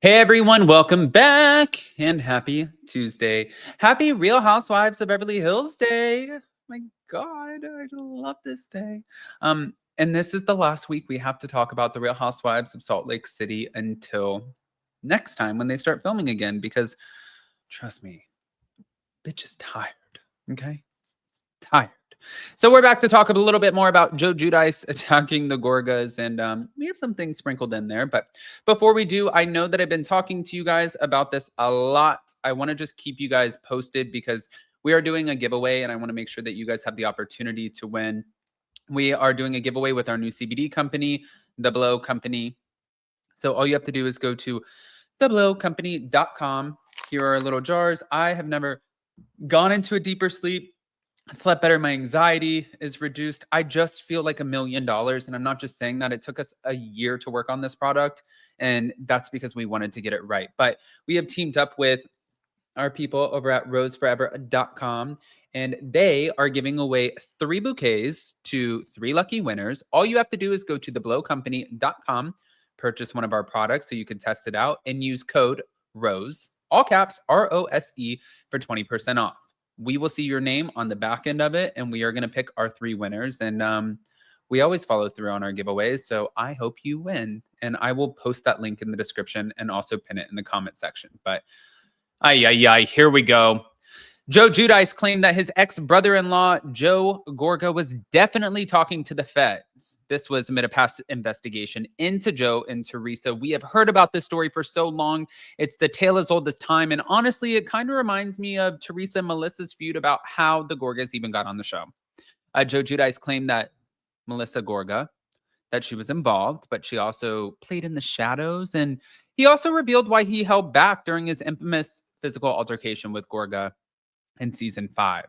Hey everyone, welcome back and happy Tuesday. Happy Real Housewives of Beverly Hills Day. My God, I love this day. And this is the last week we have to talk about the Real Housewives of Salt Lake City until next time when they start filming again, because trust me, bitch is tired. Okay? Tired. So we're back to talk a little bit more about Joe Giudice attacking the Gorgas, and we have some things sprinkled in there. But before we do, I know that I've been talking to you guys about this a lot. I want to just keep you guys posted because we are doing a giveaway, and I want to make sure that you guys have the opportunity to win. We are doing a giveaway with our new CBD company, The Blow Company. So all you have to do is go to theblowcompany.com. Here are our little jars. I have never gone into a deeper sleep. I slept better. My anxiety is reduced. I just feel like $1 million. And I'm not just saying that. It took us a year to work on this product. And that's because we wanted to get it right. But we have teamed up with our people over at roseforever.com. And they are giving away 3 bouquets to 3 lucky winners. All you have to do is go to theblowcompany.com, purchase one of our products so you can test it out, and use code ROSE, all caps, ROSE, for 20% off. We will see your name on the back end of it, and we are going to pick our 3 winners. And we always follow through on our giveaways, so I hope you win. And I will post that link in the description and also pin it in the comment section. But here we go. Joe Giudice claimed that his ex-brother-in-law, Joe Gorga, was definitely talking to the feds. This was amid a past investigation into Joe and Teresa. We have heard about this story for so long. It's the tale as old as time. And honestly, it kind of reminds me of Teresa and Melissa's feud about how the Gorgas even got on the show. Joe Giudice claimed that Melissa Gorga, that she was involved, but she also played in the shadows. And he also revealed why he held back during his infamous physical altercation with Gorga in season 5.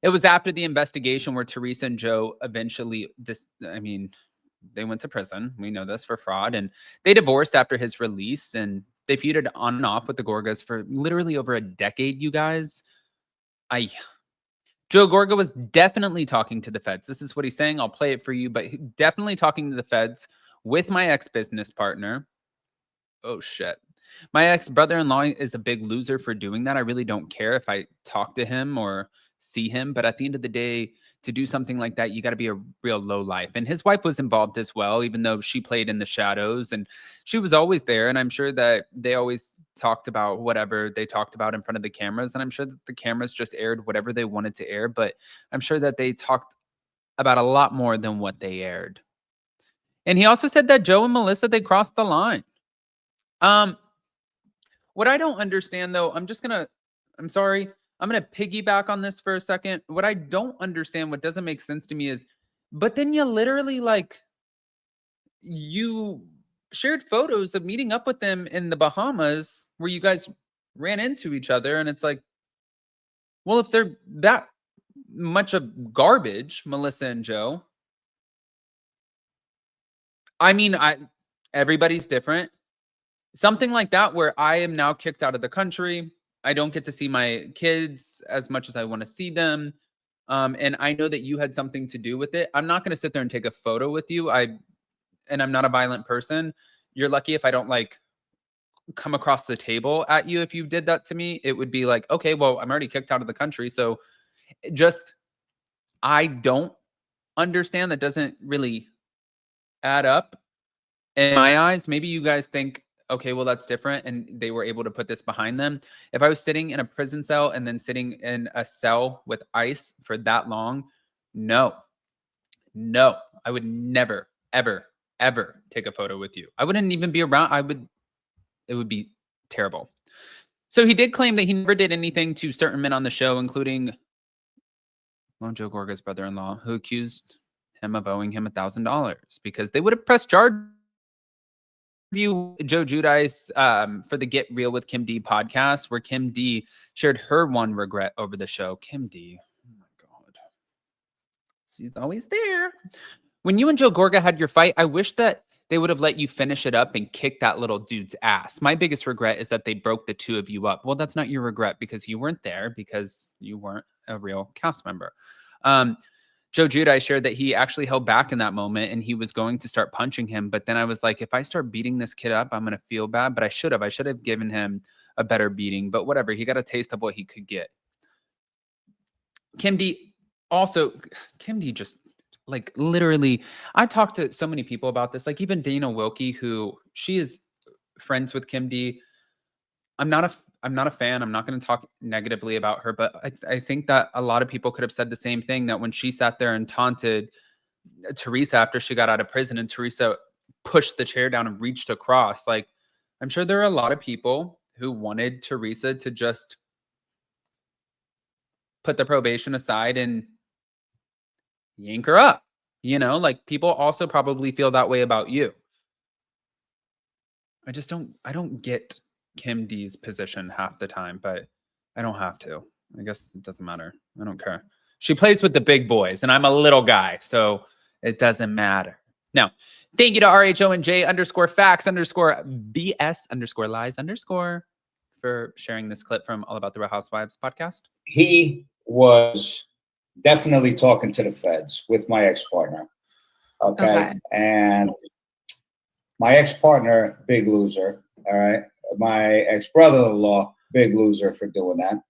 It was after the investigation where Teresa and Joe eventually, they went to prison. We know this, for fraud. And they divorced after his release. And they feuded on and off with the Gorgas for literally over a decade, you guys. Joe Gorga was definitely talking to the feds. This is what he's saying. I'll play it for you. But definitely talking to the feds with my ex-business partner. Oh, shit. My ex-brother-in-law is a big loser for doing that. I really don't care if I talk to him or see him. But at the end of the day, to do something like that, you got to be a real low life. And his wife was involved as well, even though she played in the shadows. And she was always there. And I'm sure that they always talked about whatever they talked about in front of the cameras. And I'm sure that the cameras just aired whatever they wanted to air. But I'm sure that they talked about a lot more than what they aired. And he also said that Joe and Melissa, they crossed the line. What I don't understand, though, I'm sorry, I'm going to piggyback on this for a second. What I don't understand, what doesn't make sense to me is, but then you literally, you shared photos of meeting up with them in the Bahamas where you guys ran into each other. And it's like, well, if they're that much of garbage, Melissa and Joe, everybody's different. Something like that where I am now kicked out of the country. I don't get to see my kids as much as I want to see them. And I know that you had something to do with it. I'm not going to sit there and take a photo with you. And I'm not a violent person. You're lucky if I don't come across the table at you. If you did that to me, it would be like, okay, well, I'm already kicked out of the country. So I don't understand. That doesn't really add up in my eyes. Maybe you guys think, okay, well, that's different. And they were able to put this behind them. If I was sitting in a prison cell and then sitting in a cell with ICE for that long, no, I would never, ever, ever take a photo with you. I wouldn't even be around. It would be terrible. So he did claim that he never did anything to certain men on the show, including Joe Gorga's brother-in-law, who accused him of owing him $1,000 because they would have pressed charges. Joe Giudice for the Get Real with Kim D podcast, where Kim D shared her one regret over the show. Kim D, oh my God, she's always there. When you and Joe Gorga had your fight, I wish that they would have let you finish it up and kick that little dude's ass. My biggest regret is that they broke the 2 of you up. Well, that's not your regret because you weren't there, because you weren't a real cast member. Joe Giudice shared that he actually held back in that moment and he was going to start punching him. But then I was like, if I start beating this kid up, I'm going to feel bad. But I should have given him a better beating. But whatever, he got a taste of what he could get. Kim D just like literally, I've talked to so many people about this, like even Dana Wilkie, who she is friends with Kim D. I'm not a fan. I'm not going to talk negatively about her, but I think that a lot of people could have said the same thing, that when she sat there and taunted Teresa after she got out of prison and Teresa pushed the chair down and reached across, like I'm sure there are a lot of people who wanted Teresa to just put the probation aside and yank her up. You know, like people also probably feel that way about you. I don't get Kim D's position half the time, but I don't have to. I guess it doesn't matter. I don't care. She plays with the big boys and I'm a little guy, so it doesn't matter. Now, thank you to RHONJ _facts_BS_lies_ for sharing this clip from All About the Real Housewives podcast. He was definitely talking to the feds with my ex-partner. Okay. And my ex-partner, big loser. All right. My ex-brother-in-law, big loser for doing that.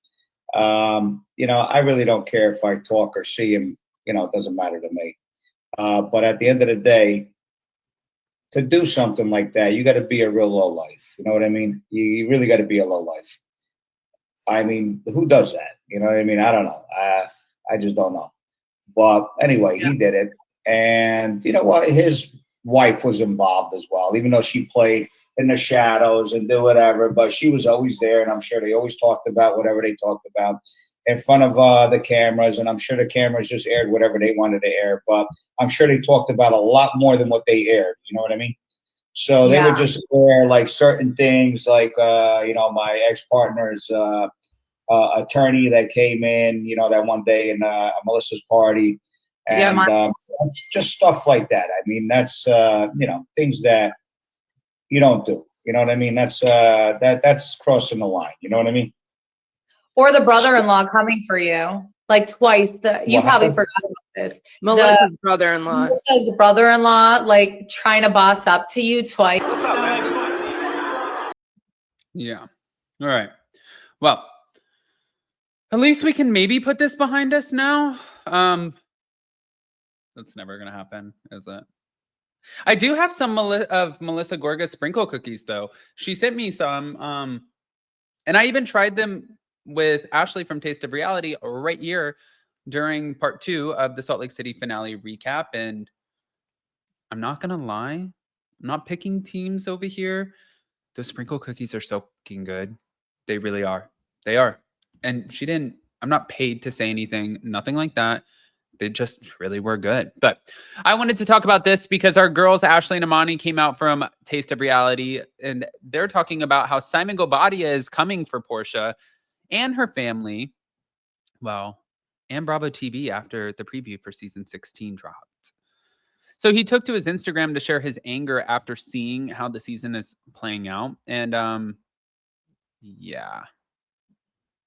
You know, I really don't care if I talk or see him. You know, it doesn't matter to me. But at the end of the day, to do something like that, you got to be a real low life. You know what I mean? You really got to be a low life. I mean, who does that? You know what I mean? I don't know. I just don't know. But anyway, he did it. And you know what? His wife was involved as well, even though she played in the shadows and did whatever. But she was always there. And I'm sure they always talked about whatever they talked about in front of the cameras. And I'm sure the cameras just aired whatever they wanted to air. But I'm sure they talked about a lot more than what they aired. You know what I mean? So they would just air like certain things, like, you know, my ex-partner's attorney that came in, you know, that one day in Melissa's party, and just stuff like that. I mean, that's you know, things that you don't do. You know what I mean? That's that's crossing the line. You know what I mean? Or the brother-in-law coming for you like twice. You probably forgot about this. Melissa's brother-in-law. Melissa's brother-in-law, like trying to boss up to you twice. What's up, man? Yeah. All right. Well, at least we can maybe put this behind us now. That's never gonna happen, is it? I do have some of Melissa Gorgas sprinkle cookies, though. She sent me some, and I even tried them with Ashley from Taste of Reality right here during part 2 of the Salt Lake City finale recap. And I'm not gonna lie, I'm not picking teams over here. Those sprinkle cookies are so fucking good. They really are. They are. And I'm not paid to say anything, nothing like that. They just really were good. But I wanted to talk about this because our girls, Ashley and Amani, came out from Taste of Reality, and they're talking about how Simon Gobadia is coming for Porsha and her family. Well, and Bravo TV after the preview for season 16 dropped. So he took to his Instagram to share his anger after seeing how the season is playing out. And yeah.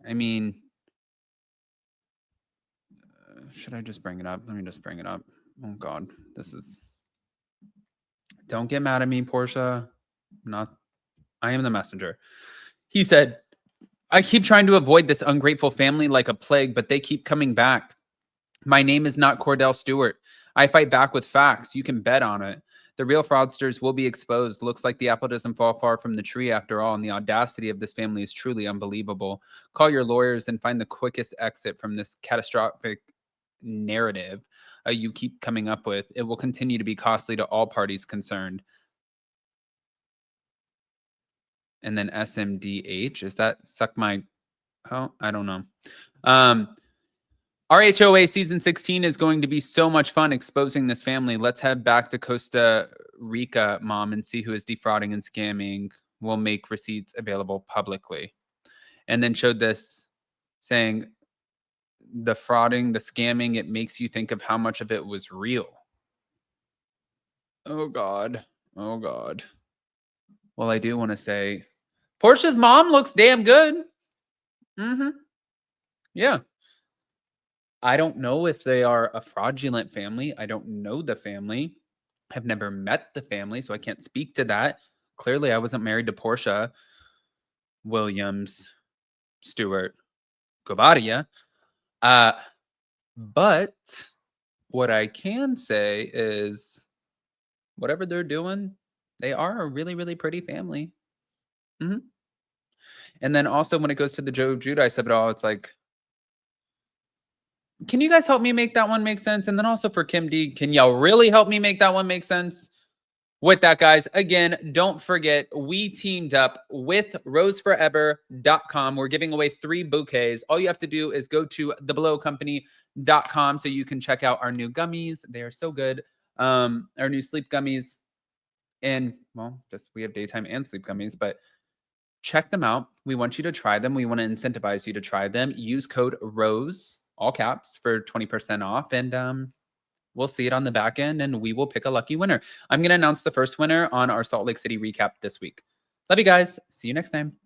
I mean, should I just bring it up? Let me just bring it up. Oh God, don't get mad at me, Porsha. I am the messenger. He said, I keep trying to avoid this ungrateful family like a plague, but they keep coming back. My name is not Cordell Stewart. I fight back with facts. You can bet on it. The real fraudsters will be exposed. Looks like the apple doesn't fall far from the tree after all, and the audacity of this family is truly unbelievable. Call your lawyers and find the quickest exit from this catastrophic narrative you keep coming up with. It will continue to be costly to all parties concerned. And then SMDH, is that suck my... Oh, I don't know. RHOA season 16 is going to be so much fun exposing this family. Let's head back to Costa Rica, Mom, and see who is defrauding and scamming. We'll make receipts available publicly. And then showed this saying the frauding, the scamming, it makes you think of how much of it was real. Oh, God. Oh, God. Well, I do want to say Porsha's mom looks damn good. Yeah. I don't know if they are a fraudulent family. I don't know the family. I've never met the family, so I can't speak to that. Clearly, I wasn't married to Porsha Williams Stewart Govaria. But what I can say is whatever they're doing, they are a really, really pretty family. And then also when it goes to the Giudice of it all, it's like, can you guys help me make that one make sense? And then also for Kim D, can y'all really help me make that one make sense? With that, guys, again, don't forget, we teamed up with roseforever.com. We're giving away 3 bouquets. All you have to do is go to thebelowcompany.com so you can check out our new gummies. They are so good. Our new sleep gummies. And, well, just we have daytime and sleep gummies, but check them out. We want you to try them. We want to incentivize you to try them. Use code ROSE, all caps, for 20% off. And we'll see it on the back end, and we will pick a lucky winner. I'm going to announce the first winner on our Salt Lake City recap this week. Love you guys. See you next time.